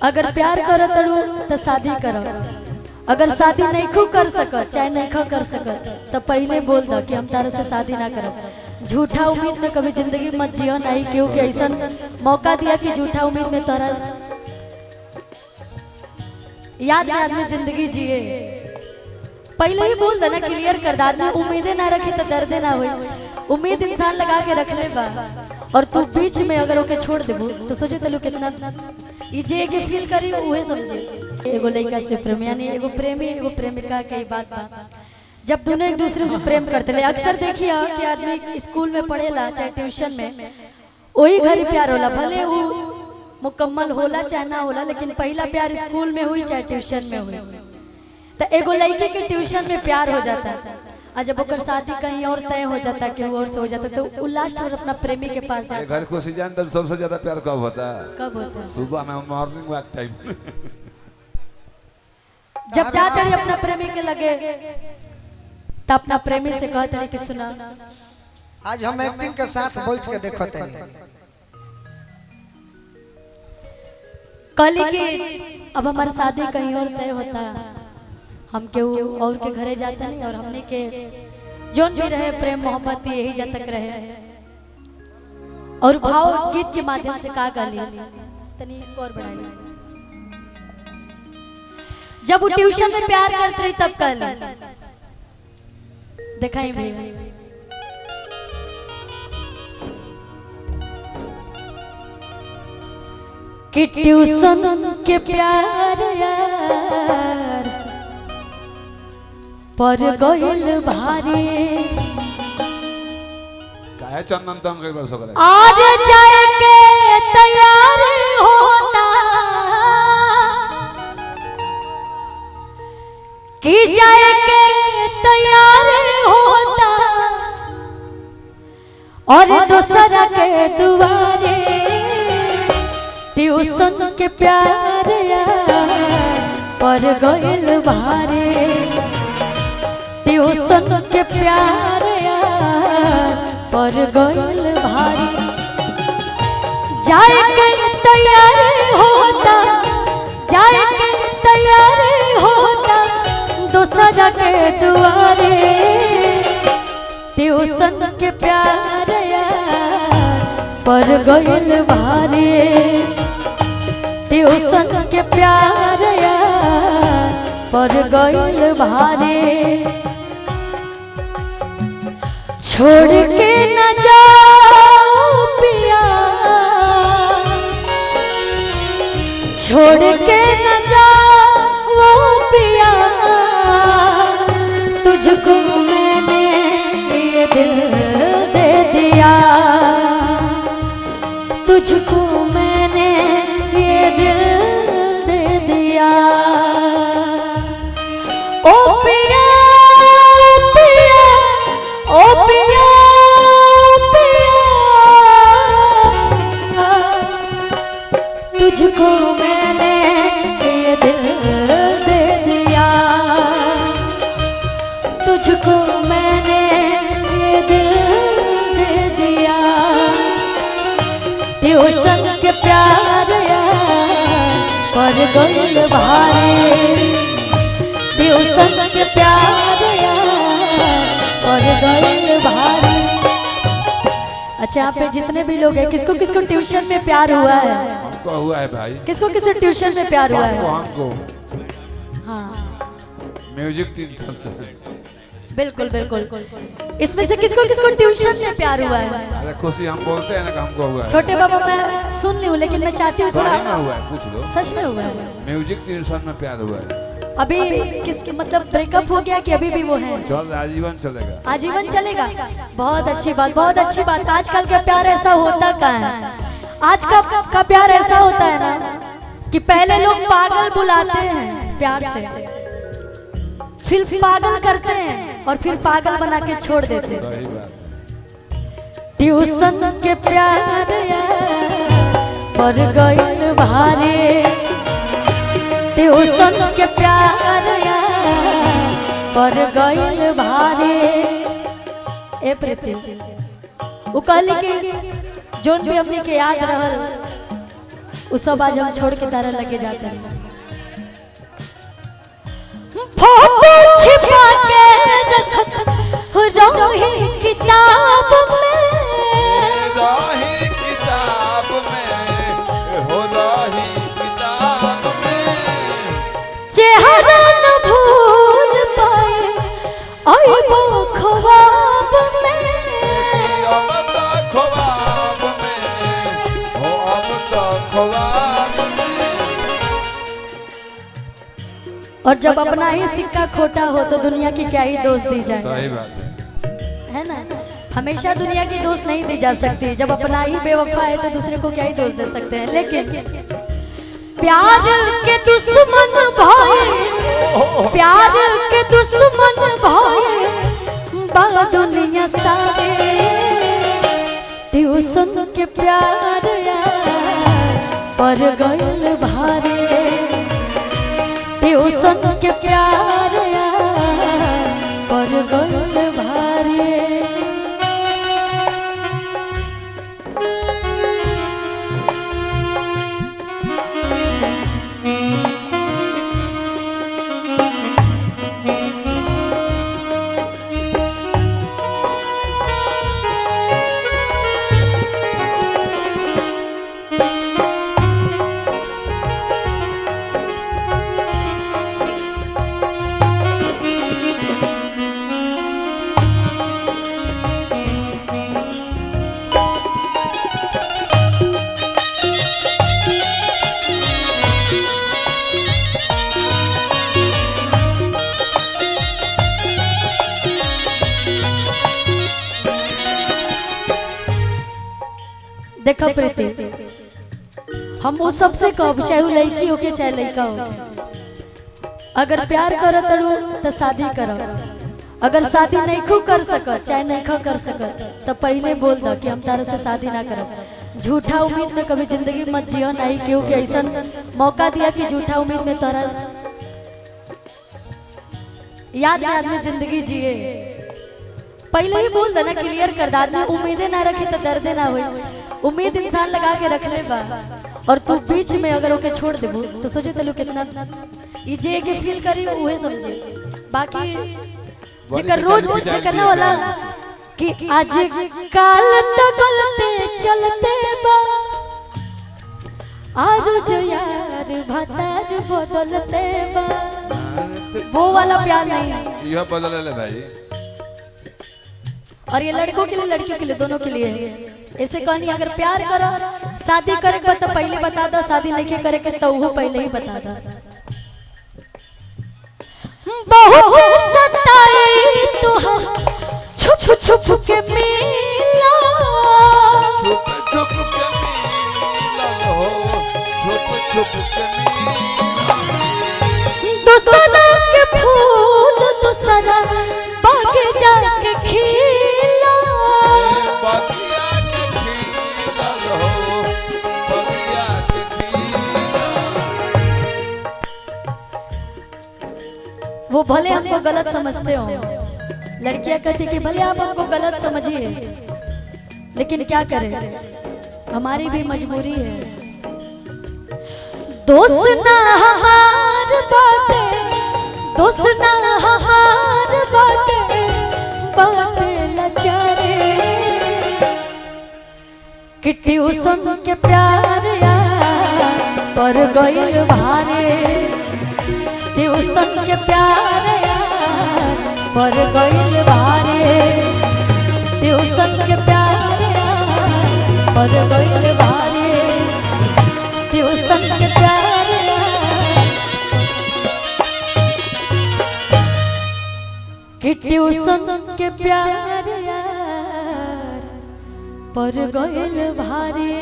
अगर प्यार करो तो शादी करो, अगर शादी नहीं खू कर सकत चाहे नहीं खा कर सकत तो पहले बोल दो कि हम तारे से शादी ना करब। झूठा उम्मीद में कभी जिंदगी मत जियो, नहीं क्योंकि ऐसा मौका दिया कि झूठा उम्मीद में तोरा याद में आदमी जिंदगी जिए। पहले ही बोल देना, क्लियर कर दे। आदमी उम्मीदें ना रखी तो दर्दे ना हुई। उम्मीद इंसान लगा के रख ले बा और तू बीच में अगर ओके छोड़ देबू तो सोचे तलू कितना जे के फील करी उहे समझे। एगो लड़का से प्रेम यानी एगो प्रेमी एगो प्रेमिका के बात जब दोनों एक दूसरे से प्रेम करते ले। अक्सर देखिए कि आदमी स्कूल में पढ़ेला चाहे ट्यूशन में वही घर प्यार होला, भले वो मुकम्मल होला चाहे ना होला, लेकिन पहला प्यार स्कूल में हुई चाहे ट्यूशन में हुई। तो एगो लड़की के ट्यूशन में प्यार हो जाता है और जब ओकर शादी कहीं और तय हो जाता कि और से हो जाता तो वो लास्ट में अपना प्रेमी के पास जाता है। घर को सीजन दर सबसे ज्यादा प्यार कब होता है? कब होता है? सुबह में, मॉर्निंग वॉक टाइम। जब जाते हैं अपना प्रेमी के लगे तो अपना प्रेमी से कहते हैं कि सुना आज हम एक्टिंग के साथ बैठ के देखते हैं कल की अब हमारी शादी कहीं और तय होता है, हम के और के घरे जाते नहीं और हमने के जोन भी रहे प्रेम मोहब्बत यही जब तक रहे। और भाव गीत के माध्यम से का गाली तनी इसको और बढ़ाई। जब वो ट्यूशन में प्यार करते रही तब गाली दिखाई भाई। कि ट्यूशन के प्यार यार पर गइल भारी काहे चंदन तंग कई बार सकले आज जाए के तैयार होता कि जाए के तैयार होता और दूसरा के दुआरे ट्यूशन के प्यार यार पर गइल भारी ट्यूशन के प्यार यार पर गइल भारी जाए के तैयार होता जाए के तैयार होता दूसरा के दुआरे ट्यूशन के प्यार यार पर गइल भारी ट्यूशन के प्यार यार पर गइल भारी छोड़ के न जाओ पिया छोड़ के न जाओ पिया तुझको मैंने ये दिल दे दिया तुझको मैंने ये दिल दे दिया। ओ पिया पिया ओ पिया पिया तुझको मैंने ये दिल दे दिया तुझको मैंने ये दिल दे दिया। ट्यूशन के प्यार यार पर गइल भारी ट्यूशन के प्यार यार पर गइल भारी। अच्छा यहाँ पे जितने भी लोग हैं किसको किसको ट्यूशन में प्यार हुआ है? हमको हुआ है भाई। किसको किसको ट्यूशन में प्यार हुआ है? हमको हाँ म्यूजिक 3 साल से। बिल्कुल बिल्कुल। इसमें से किसको किसको ट्यूशन में प्यार हुआ है? अरे खुशी हम बोलते हैं ना कि हमको हुआ है। छोटे बाबा मैं सुन ली हूँ लेकिन मैं चाहती हूँ थोड़ा सही में हुआ है, पूछ लो। सच में हुआ है? म्यूजिक 3 साल में प्यार हुआ है। अभी किस मतलब ब्रेकअप हो गया कि अभी भी वो है? चल आजीवन चलेगा। आजीवन चलेगा। बहुत अच्छी बात बहुत अच्छी बात। आजकल का प्यार ऐसा होता कहाँ है? आज का प्यार ऐसा होता है ना कि पहले लोग पागल बुलाते हैं प्यार से, फिर पागल करते हैं और फिर पागल बना के छोड़ देते हैं। ट्यूशन के प्यार पर गइल भारी ट्यूशन के प्यार पर गइल भारी। ए प्रीति वो कहली कि जोन भी हमनी के याद रहल वो सब आज हम छोड़ के तारा लगे जाते हैं। फोटो छिपा के रखत रही किताब में, रही किताब में, हो रही किताब में, चेहरा न भूल पाए आई वो ख्वाब में, अब तो ख्वाब में, हो अब तो ख्वाब में। और जब अपना ही सिक्का खोटा हो तो दुनिया की क्या ही दोष दी जाए, सही बात है ना। हमेशा दुनिया की दोष नहीं दी जा सकती। जब अपना ही बेवफा है तो दूसरे को क्या ही दोष दे सकते हैं। लेकिन प्यार के दुश्मन भाई, प्यार के दुश्मन भाई बा दुनिया सारे, ट्यूशन के प्यार पर गयल भारे, ट्यूशन के प्यार पर गयल भारे। देखो प्रीति, हम वो सबसे कब, चाहे वो लड़की हो के चाहे लड़का हो, अगर प्यार करत रहो तो शादी करो। अगर शादी नहीं खो कर सकत, चाहे नहीं खो कर सकत, तो पहले बोल दो कि हम तारा से शादी ना करब। झूठा उम्मीद में कभी जिंदगी मत जियो, नहीं क्योंकि ऐसा मौका दिया कि झूठा उम्मीद में तारा याद याद में जिंदगी जिए। पहले ही बोल देना, क्लियर कर दा। आदमी उम्मीदें ना रखे तो दर्द ना हो। उम्मीद इंसान लगा के रख ले बा, और तू बीच में अगर ओके छोड़ देबू तो सोचे तलू कितना ई जे के फील करी उहे समझे। बाकी जेकर रोज जेकर ना होला कि आज काल तक गलते चलते बा, आज जो यार भतार बदलते बा, वो वाला प्यार नहीं। यह बदल ले भाई। और ये लड़कों के लिए लड़कियों के लिए दोनों के लिए है। ऐसे कहनी अगर प्यार करो, शादी करे तो पहले बता दो, शादी नहीं करे के तो वो पहले ही बता दो। बहुत सताई तो हम छुप छुप के मिला, छुप छुप के मिला हो, छुप छुप के मिला। दूसरा के फूल दूसरा बागे जाके खिला, बगिया के खिला हो, बगिया के खिला। वो भले हमको गलत समझते हो, लड़कियां कहती कि भले आप हमको गलत समझिए, लेकिन क्या करें, हमारी भी मजबूरी है। दोस्त ना हमार बाटे, दोस्त ना हमार बाटे, बाटे लाचारे कि ट्यूशन के प्यार पर गइल भारे, ट्यूशन के प्यार पर गइल भारे, ट्यूशन के प्यार पर गइल भारे, ट्यूशन के प्यार कि ट्यूशन के प्यार पर गइल भारे।